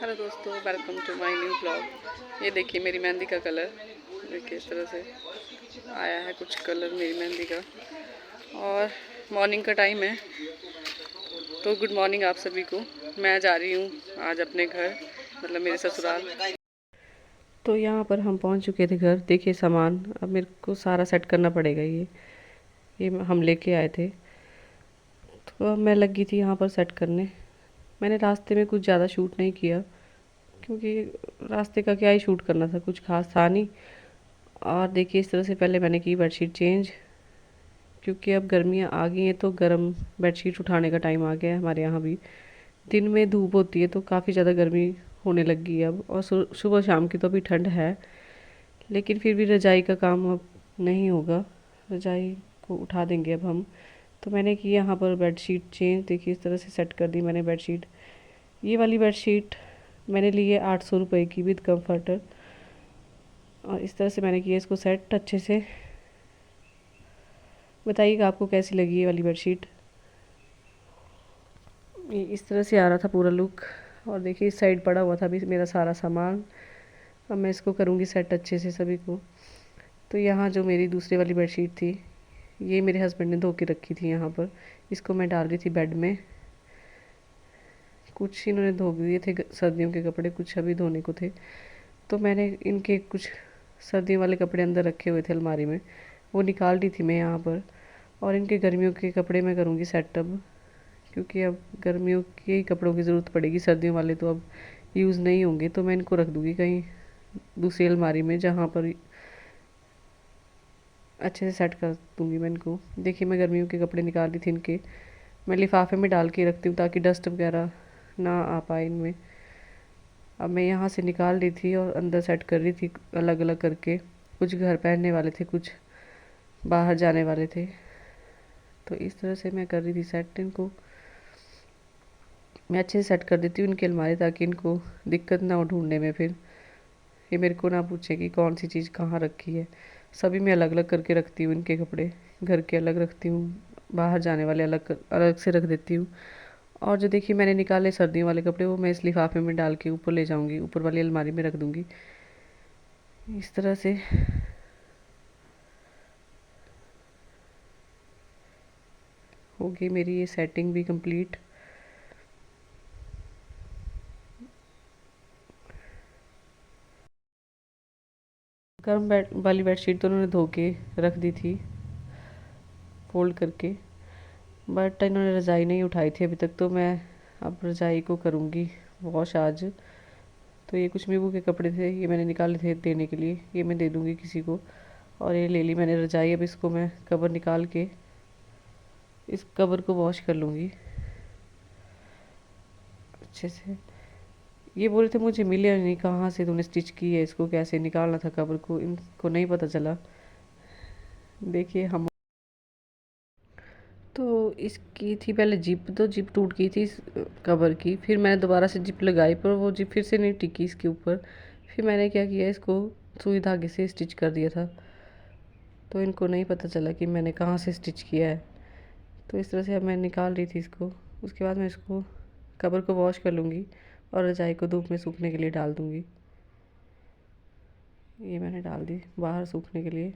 Hello दोस्तों, welcome to my new blog. ये देखिए मेरी मेहंदी का कलर, देखिए इस तरह से आया है कुछ कलर मेरी मेहंदी का। और मॉर्निंग का टाइम है, तो गुड मॉर्निंग आप सभी को। मैं जा रही हूँ आज अपने घर, मतलब मेरे ससुराल। तो यहाँ पर हम पहुँच चुके थे घर। देखिए सामान अब मेरे को सारा सेट करना पड़ेगा। ये हम लेके आए थे, तो अब मैं लगी थी यहाँ पर सेट करने। मैंने रास्ते में कुछ ज़्यादा शूट नहीं किया, क्योंकि रास्ते का क्या ही शूट करना था, कुछ खास था नहीं। और देखिए इस तरह से पहले मैंने की बेडशीट चेंज, क्योंकि अब गर्मियाँ आ गई हैं तो गर्म बेडशीट उठाने का टाइम आ गया है हमारे यहाँ भी। दिन में धूप होती है तो काफ़ी ज़्यादा गर्मी होने लग गई है अब, और सुबह शाम की तो अभी ठंड है, लेकिन फिर भी रज़ाई का काम अब नहीं होगा। रज़ाई को उठा देंगे अब हम। तो मैंने की यहाँ पर बेडशीट चेंज। देखिए इस तरह से सेट कर दी मैंने बेडशीट। ये वाली बेडशीट मैंने ली है 800 रुपये की विद कम्फर्टर। और इस तरह से मैंने किया इसको सेट अच्छे से। बताइएगा आपको कैसी लगी ये वाली बेडशीट। ये इस तरह से आ रहा था पूरा लुक। और देखिए इस साइड पड़ा हुआ था अभी मेरा सारा सामान। अब मैं इसको करूँगी सेट अच्छे से सभी को। तो यहाँ जो मेरी दूसरी वाली बेडशीट थी, ये मेरे हस्बैंड ने धो के रखी थी यहाँ पर। इसको मैं डाल रही थी बेड में। कुछ इन्होंने धो दिए थे सर्दियों के कपड़े, कुछ अभी धोने को थे। तो मैंने इनके कुछ सर्दियों वाले कपड़े अंदर रखे हुए थे अलमारी में, वो निकाल रही थी मैं यहाँ पर। और इनके गर्मियों के कपड़े मैं करूँगी सेट अब, क्योंकि अब गर्मियों के ही कपड़ों की ज़रूरत पड़ेगी, सर्दियों वाले तो अब यूज़ नहीं होंगे। तो मैं इनको रख दूँगी कहीं दूसरी अलमारी में, जहाँ पर अच्छे से सेट कर दूँगी मैं इनको। देखिए मैं गर्मियों के कपड़े निकाल रही थी इनके। मैं लिफाफे में डाल के रखती हूँ ताकि डस्ट वगैरह ना आ पाए इनमें। अब मैं यहाँ से निकाल रही थी और अंदर सेट कर रही थी अलग अलग करके। कुछ घर पहनने वाले थे, कुछ बाहर जाने वाले थे। तो इस तरह से मैं कर रही थी सेट इनको। मैं अच्छे से सेट कर देती हूँ इनकी अलमारी, ताकि इनको दिक्कत ना हो ढूंढने में। फिर ये मेरे को ना पूछे कि कौन सी चीज़ कहाँ रखी है। सभी मैं अलग अलग करके रखती हूँ इनके कपड़े। घर के अलग रखती हूँ, बाहर जाने वाले अलग से रख देती हूँ। और जो देखिए मैंने निकाले सर्दियों वाले कपड़े, वो मैं इस लिफाफे में डाल के ऊपर ले जाऊँगी, ऊपर वाली अलमारी में रख दूँगी इस तरह से। हो गई मेरी ये सेटिंग भी कंप्लीट। गर्म वाली बेडशीट तो उन्होंने धो के रख दी थी फोल्ड करके, बट इन्होंने रज़ाई नहीं उठाई थी अभी तक। तो मैं अब रज़ाई को करूँगी वॉश आज। तो ये कुछ मीबू के कपड़े थे, ये मैंने निकाले थे देने के लिए, ये मैं दे दूँगी किसी को। और ये ले ली मैंने रज़ाई। अब इसको मैं कवर निकाल के इस कवर को वॉश कर लूँगी अच्छे से। ये बोल रहे थे मुझे मिले नहीं, कहाँ से तुमने स्टिच की है, इसको कैसे निकालना था कवर को, इनको नहीं पता चला। देखिए हम तो इसकी थी पहले जिप, तो जिप टूट गई थी इस कवर की। फिर मैंने दोबारा से जिप लगाई, पर वो जिप फिर से नहीं टिकी इसके ऊपर। फिर मैंने क्या किया, इसको सुई धागे से स्टिच कर दिया था। तो इनको नहीं पता चला कि मैंने कहाँ से स्टिच किया है। तो इस तरह से अब मैं निकाल रही थी इसको। उसके बाद मैं इसको कवर को वॉश कर लूँगी और रजाई को धूप में सूखने के लिए डाल दूँगी। ये मैंने डाल दी बाहर सूखने के लिए।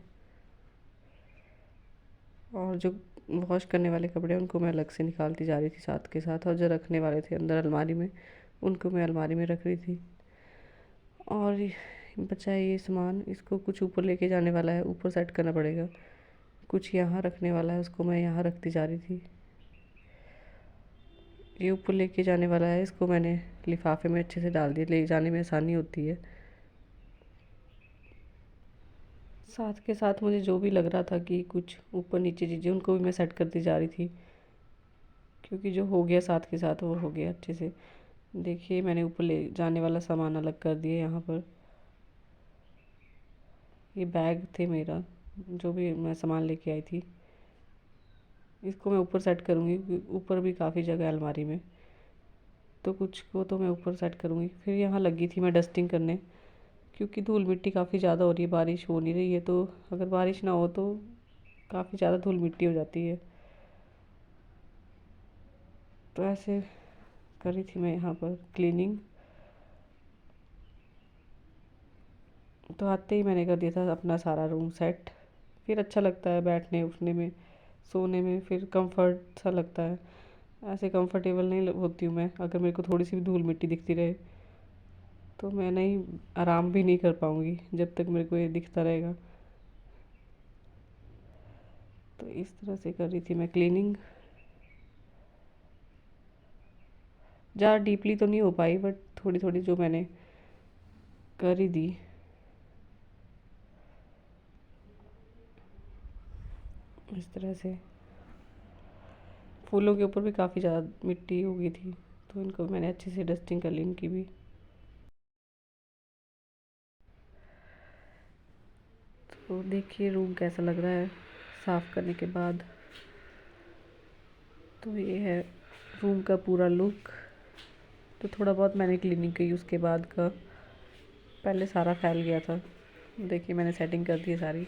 और जो वॉश करने वाले कपड़े उनको मैं अलग से निकालती जा रही थी साथ के साथ, और जो रखने वाले थे अंदर अलमारी में, उनको मैं अलमारी में रख रही थी। और बचा है ये सामान, इसको कुछ ऊपर लेके जाने वाला है, ऊपर सेट करना पड़ेगा। कुछ यहाँ रखने वाला है, उसको मैं यहाँ रखती जा रही थी। ये ऊपर लेके जाने वाला है, इसको मैंने लिफाफे में अच्छे से डाल दिया, ले जाने में आसानी होती है। साथ के साथ मुझे जो भी लग रहा था कि कुछ ऊपर नीचे चीज़ें, उनको भी मैं सेट करती जा रही थी, क्योंकि जो हो गया साथ के साथ वो हो गया अच्छे से। देखिए मैंने ऊपर ले जाने वाला सामान अलग कर दिया यहाँ पर। ये बैग थे मेरा, जो भी मैं सामान लेके आई थी, इसको मैं ऊपर सेट करूँगी। ऊपर भी काफ़ी जगह है अलमारी में, तो कुछ को तो मैं ऊपर सेट करूँगी। फिर यहाँ लगी थी मैं डस्टिंग करने, क्योंकि धूल मिट्टी काफ़ी ज़्यादा हो रही है, बारिश हो नहीं रही है। तो अगर बारिश ना हो तो काफ़ी ज़्यादा धूल मिट्टी हो जाती है। तो ऐसे करी थी मैं यहाँ पर क्लीनिंग। तो आते ही मैंने कर दिया था अपना सारा रूम सेट। फिर अच्छा लगता है बैठने उठने में, सोने में, फिर कंफर्ट सा लगता है। ऐसे कंफर्टेबल नहीं होती हूँ मैं, अगर मेरे को थोड़ी सी भी धूल मिट्टी दिखती रहे तो मैं नहीं, आराम भी नहीं कर पाऊँगी जब तक मेरे को ये दिखता रहेगा। तो इस तरह से कर रही थी मैं क्लीनिंग। ज़्यादा डीपली तो नहीं हो पाई, बट थोड़ी थोड़ी जो मैंने कर ही दी। इस तरह से फूलों के ऊपर भी काफ़ी ज़्यादा मिट्टी हो गई थी, तो इनको मैंने अच्छे से डस्टिंग कर ली इनकी भी। तो देखिए रूम कैसा लग रहा है साफ़ करने के बाद। तो ये है रूम का पूरा लुक। तो थोड़ा बहुत मैंने क्लीनिंग की उसके बाद का, पहले सारा फैल गया था। देखिए मैंने सेटिंग कर दी है सारी।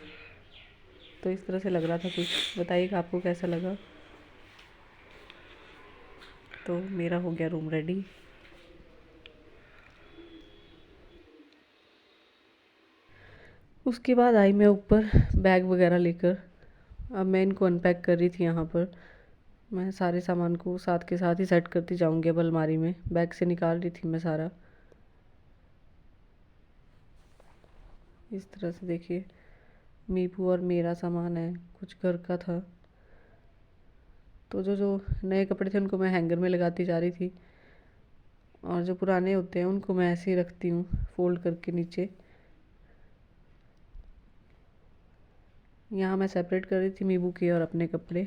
तो इस तरह से लग रहा था कुछ। बताइएगा आपको कैसा लगा। तो मेरा हो गया रूम रेडी। उसके बाद आई मैं ऊपर बैग वगैरह लेकर। अब मैं इनको अनपैक कर रही थी यहाँ पर। मैं सारे सामान को साथ के साथ ही सेट करती जाऊँगी अब अलमारी में। बैग से निकाल रही थी मैं सारा। इस तरह से देखिए मीपू और मेरा सामान है, कुछ घर का था। तो जो जो नए कपड़े थे उनको मैं हैंगर में लगाती जा रही थी, और जो पुराने होते हैं उनको मैं ऐसे ही रखती हूँ फोल्ड करके नीचे। यहाँ मैं सेपरेट कर रही थी मीबू के और अपने कपड़े।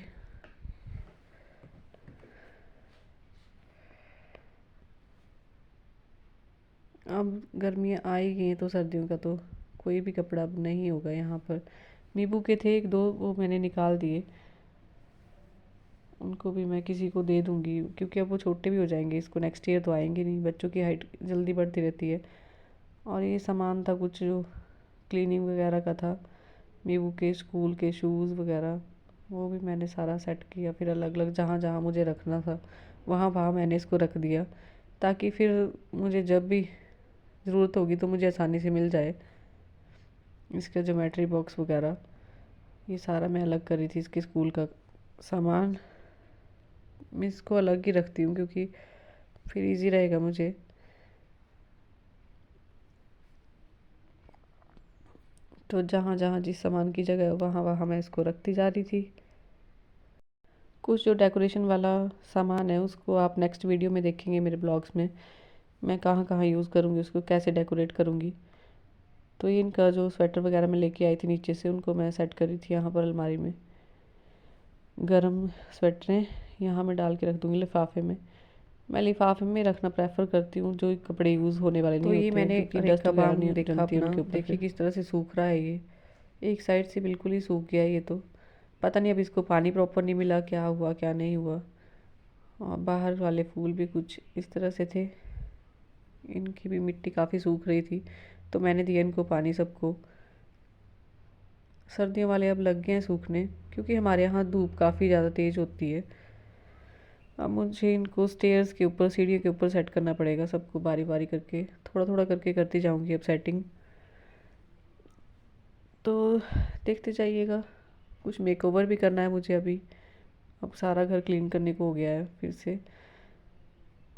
अब गर्मियाँ आ ही गई हैं तो सर्दियों का तो कोई भी कपड़ा अब नहीं होगा यहाँ पर। मीबू के थे एक दो, वो मैंने निकाल दिए। उनको भी मैं किसी को दे दूँगी, क्योंकि अब वो छोटे भी हो जाएंगे। इसको नेक्स्ट ईयर तो आएंगे नहीं, बच्चों की हाइट जल्दी बढ़ती रहती है। और ये सामान था कुछ जो क्लीनिंग वगैरह का था, मीबू के स्कूल के शूज़ वगैरह, वो भी मैंने सारा सेट किया। फिर अलग अलग जहाँ जहाँ मुझे रखना था वहाँ वहाँ मैंने इसको रख दिया, ताकि फिर मुझे जब भी ज़रूरत होगी तो मुझे आसानी से मिल जाए। इसका ज्योमेट्री बॉक्स वगैरह ये सारा मैं अलग कर रही थी। इसके स्कूल का सामान मैं इसको अलग ही रखती हूँ, क्योंकि फिर इजी रहेगा मुझे। तो जहाँ जहाँ जिस सामान की जगह है वहाँ वहाँ मैं इसको रखती जा रही थी। कुछ जो डेकोरेशन वाला सामान है उसको आप नेक्स्ट वीडियो में देखेंगे मेरे ब्लॉग्स में, मैं कहाँ कहाँ यूज़ करूँगी उसको, कैसे डेकोरेट करूँगी। तो ये इनका जो स्वेटर वगैरह मैं लेके आई थी नीचे से, उनको मैं सेट करी थी यहाँ पर अलमारी में। गरम स्वेटरें यहाँ मैं डाल के रख दूँगी लिफाफे में। मैं लिफाफे में रखना प्रेफर करती हूँ, जो कपड़े यूज़ होने वाले नहीं होते हैं, क्योंकि डस्ट वगैरह नहीं जमती है उनके ऊपर। देखिए किस तरह से सूख रहा है ये, एक साइड से बिल्कुल ही सूख गया है ये। तो पता नहीं अब इसको पानी प्रॉपर नहीं मिला, क्या हुआ क्या नहीं हुआ। और बाहर वाले फूल भी कुछ इस तरह से थे, इनकी भी मिट्टी काफ़ी सूख रही थी, तो मैंने दिया इनको पानी सबको। सर्दियों वाले अब लग गए हैं सूखने, क्योंकि हमारे यहाँ धूप काफ़ी ज़्यादा तेज़ होती है। अब मुझे इनको स्टेयर्स के ऊपर, सीढ़ियों के ऊपर सेट करना पड़ेगा सबको बारी बारी करके, थोड़ा थोड़ा करके करती जाऊँगी अब सेटिंग। तो देखते जाइएगा। कुछ मेकओवर भी करना है मुझे अभी, अब सारा घर क्लीन करने को हो गया है फिर से।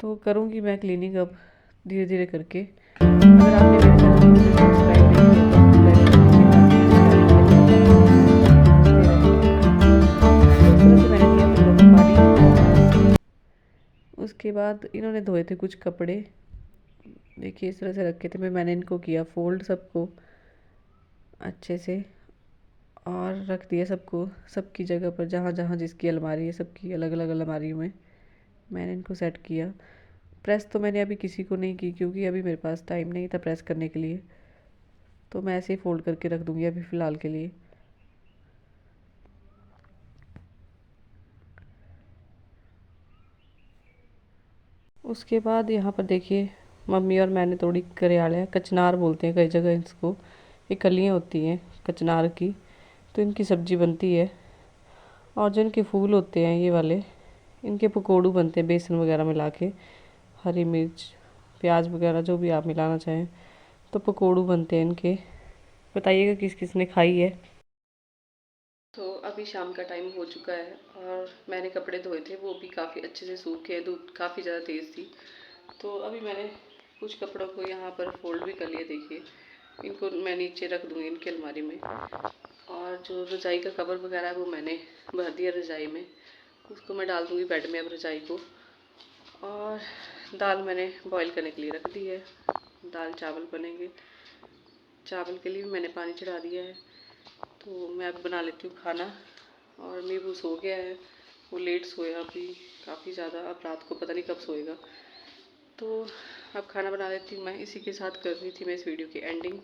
तो करूँगी मैं क्लीनिंग अब धीरे धीरे करके। अगर आपने मेरे चैनल को सब्सक्राइब नहीं किया तो सब्सक्राइब कर लीजिए, ताकि मेरे आने वाले वीडियो आपको मिलते रहें। तो इस तरह से मैंने दिया फूलों को पानी। उसके बाद इन्होंने धोए थे कुछ कपड़े, देखिए इस तरह से रखे थे। मैंने इनको किया फोल्ड सबको अच्छे से, और रख दिया सबको सबकी जगह पर, जहाँ जहाँ जिसकी अलमारी है सबकी अलग अलग अलमारियों में मैंने इनको सेट किया। प्रेस तो मैंने अभी किसी को नहीं की, क्योंकि अभी मेरे पास टाइम नहीं था प्रेस करने के लिए। तो मैं ऐसे ही फोल्ड करके रख दूँगी अभी फ़िलहाल के लिए। उसके बाद यहाँ पर देखिए मम्मी और मैंने तोड़ी करेले, कचनार बोलते हैं कई जगह इसको। ये कलियाँ होती हैं कचनार की, तो इनकी सब्ज़ी बनती है। और जो इनके फूल होते हैं ये वाले, इनके पकौड़ू बनते हैं बेसन वगैरह मिला के, हरी मिर्च प्याज वगैरह जो भी आप मिलाना चाहें, तो पकौड़ू बनते हैं इनके। बताइएगा किस किस ने खाई है। तो अभी शाम का टाइम हो चुका है और मैंने कपड़े धोए थे, वो भी काफ़ी अच्छे से सूख के, धूप काफ़ी ज़्यादा तेज़ थी। तो अभी मैंने कुछ कपड़ों को यहाँ पर फोल्ड भी कर लिया, देखिए। इनको मैं नीचे रख दूँगी इनकी अलमारी में। और जो रज़ाई का कवर वगैरह है वो मैंने भर दिया रज़ाई में, उसको मैं डाल दूँगी बेड में अब रज़ाई को। और दाल मैंने बॉईल करने के लिए रख दी है, दाल चावल बनेंगे। चावल के लिए भी मैंने पानी चढ़ा दिया है। तो मैं अब बना लेती हूँ खाना। और नींबू सो गया है, वो लेट सोया अभी काफ़ी ज़्यादा, अब रात को पता नहीं कब सोएगा। तो अब खाना बना लेती हूँ मैं, इसी के साथ कर रही थी मैं इस वीडियो की एंडिंग।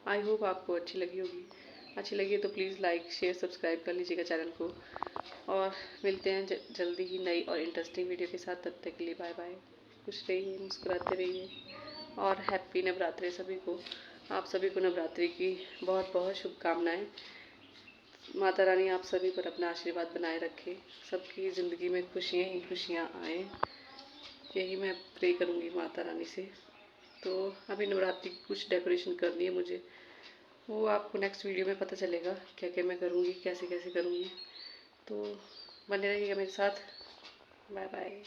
आई होप आपको अच्छी लगी होगी। अच्छी लगी है तो प्लीज़ लाइक शेयर सब्सक्राइब कर लीजिएगा चैनल को। और मिलते हैं जल्दी ही नई और इंटरेस्टिंग वीडियो के साथ। तब तक के लिए बाय बाय। खुश रहिए, मुस्कुराते रहिए और हैप्पी नवरात्रि सभी को। आप सभी को नवरात्रि की बहुत बहुत शुभकामनाएं। माता रानी आप सभी पर अपना आशीर्वाद बनाए रखे, सबकी ज़िंदगी में खुशियाँ ही खुशियाँ आए, यही मैं प्रे करूँगी माता रानी से। तो अभी नवरात्रि की कुछ डेकोरेशन करनी है मुझे, वो आपको नेक्स्ट वीडियो में पता चलेगा क्या क्या मैं करूँगी, कैसे कैसे करूँगी। तो बने रहिएगा मेरे साथ। Bye bye.